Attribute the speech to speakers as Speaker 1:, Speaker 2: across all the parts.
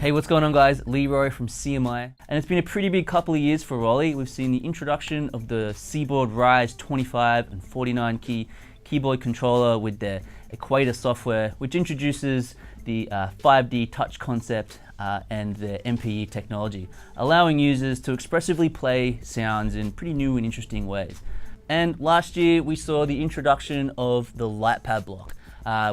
Speaker 1: Hey, what's going on guys? Leroy from CMI. And it's been a pretty big couple of years for ROLI. We've seen the introduction of the Seaboard Rise 25 and 49 key keyboard controller with their Equator software, which introduces the 5D touch concept and the MPE technology, allowing users to expressively play sounds in pretty new and interesting ways. And last year we saw the introduction of the LightPad block,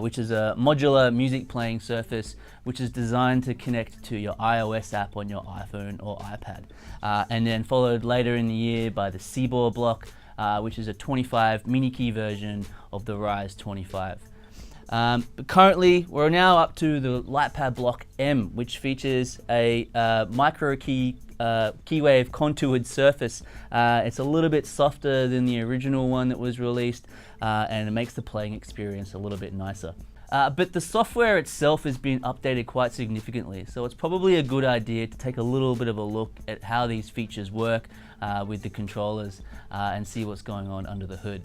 Speaker 1: which is a modular music playing surface which is designed to connect to your iOS app on your iPhone or iPad. And then followed later in the year by the Seaboard block, which is a 25 mini key version of the Rise 25. But currently, we're now up to the LightPad block M, which features a micro key keywave contoured surface. It's a little bit softer than the original one that was released, and it makes the playing experience a little bit nicer. But the software itself has been updated quite significantly, so it's probably a good idea to take a little bit of a look at how these features work with the controllers and see what's going on under the hood.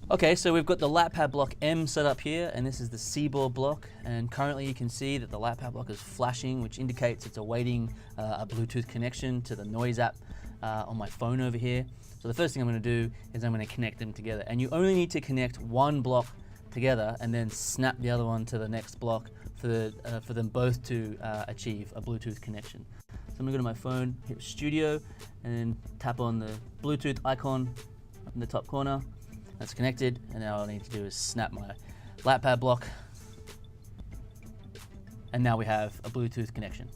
Speaker 1: Okay, so we've got the LightPad block M set up here, and this is the Seaboard block, and currently you can see that the LightPad block is flashing, which indicates it's awaiting a Bluetooth connection to the Noise app on my phone over here. So the first thing I'm going to do is I'm going to connect them together, and you only need to connect one block together and then snap the other one to the next block for them both to achieve a Bluetooth connection. So I'm going to go to my phone, hit Studio, and then tap on the Bluetooth icon up in the top corner. That's connected, and now all I need to do is snap my LightPad block, and now we have a Bluetooth connection.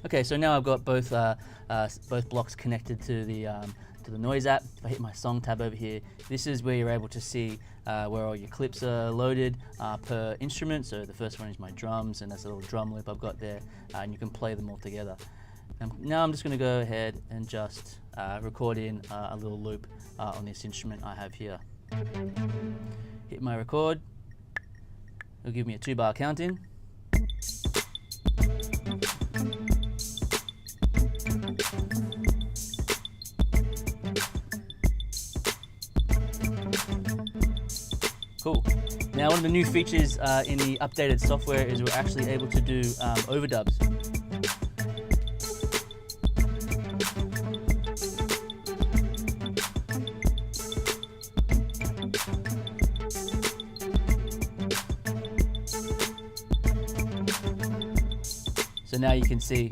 Speaker 1: Okay, so now I've got both blocks connected to the Noise app. If I hit my song tab over here, this is where you're able to see where all your clips are loaded per instrument. So the first one is my drums, and that's a little drum loop I've got there, and you can play them all together. Now I'm just going to go ahead and just record in a little loop on this instrument I have here. Hit my record. It'll give me a 2-bar count in. Cool. Now one of the new features in the updated software is we're actually able to do overdubs. So now you can see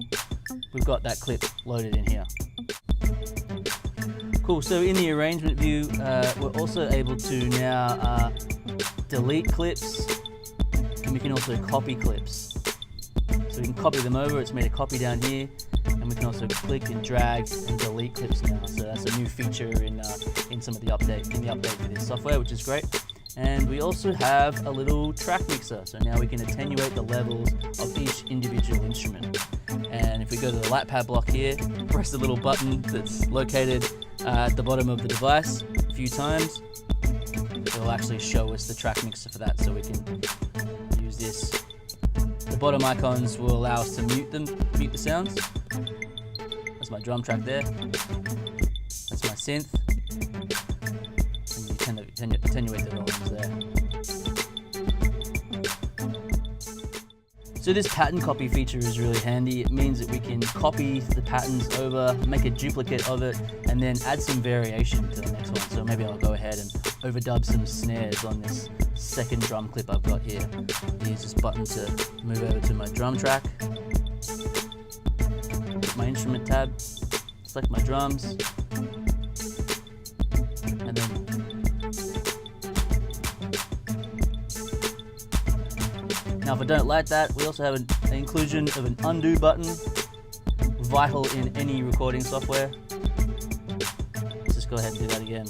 Speaker 1: we've got that clip loaded in here. Cool, so in the arrangement view, we're also able to now delete clips, and we can also copy clips. So we can copy them over, it's made a copy down here, and we can also click and drag and delete clips now. So that's a new feature in some of the update for this software, which is great. And we also have a little track mixer, so now we can attenuate the levels of each individual instrument. And if we go to the LightPad block here, press the little button that's located at the bottom of the device a few times, it will actually show us the track mixer for that, so we can use this. The bottom icons will allow us to mute the sounds. That's my drum track there. That's my synth. And you can attenuate the volumes there. So this pattern copy feature is really handy. It means that we can copy the patterns over, make a duplicate of it, and then add some variation to the next one. So maybe I'll go ahead and overdub some snares on this second drum clip I've got here. Use this button to move over to my drum track. Hit my instrument tab, select my drums, and then now if I don't like that, we also have an inclusion of an undo button, vital in any recording software. Let's just go ahead and do that again.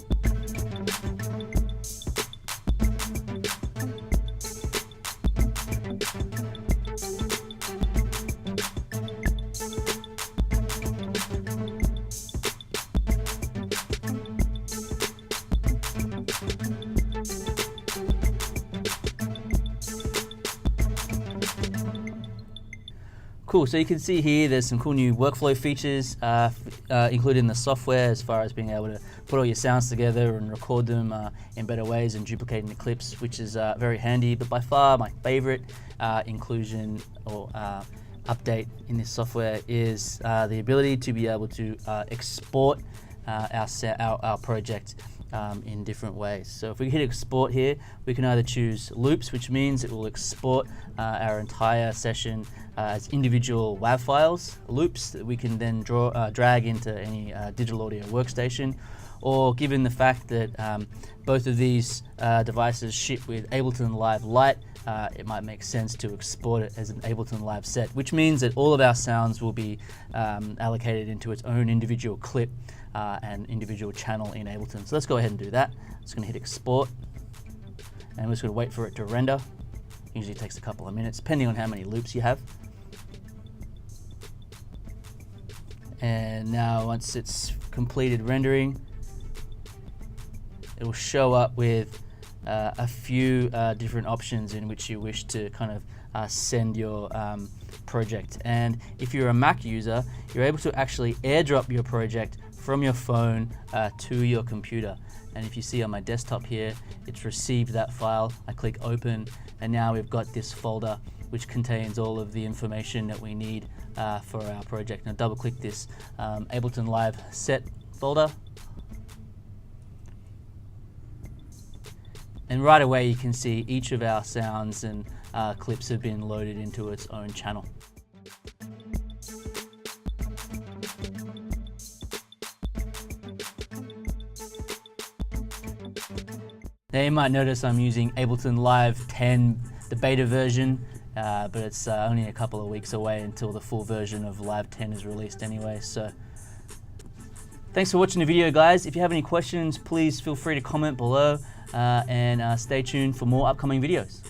Speaker 1: Cool, so you can see here there's some cool new workflow features included in the software as far as being able to put all your sounds together and record them in better ways and duplicating the clips, which is very handy. But by far my favorite inclusion or update in this software is the ability to be able to export our project in different ways. So if we hit export here, we can either choose loops, which means it will export our entire session as individual WAV files, loops that we can then drag into any digital audio workstation. Or given the fact that both of these devices ship with Ableton Live Lite, it might make sense to export it as an Ableton Live set, which means that all of our sounds will be allocated into its own individual clip and individual channel in Ableton. So let's go ahead and do that. I'm just going to hit export, and we're just going to wait for it to render. Usually takes a couple of minutes, depending on how many loops you have. And now once it's completed rendering, it will show up with a few different options in which you wish to kind of send your project. And if you're a Mac user, you're able to actually airdrop your project from your phone to your computer. And if you see on my desktop here, it's received that file. I click open, and now we've got this folder which contains all of the information that we need for our project. Now double click this Ableton Live set folder, and right away you can see each of our sounds and clips have been loaded into its own channel. Now you might notice I'm using Ableton Live 10, the beta version, but it's only a couple of weeks away until the full version of Live 10 is released anyway. So thanks for watching the video, guys. If you have any questions, please feel free to comment below and stay tuned for more upcoming videos.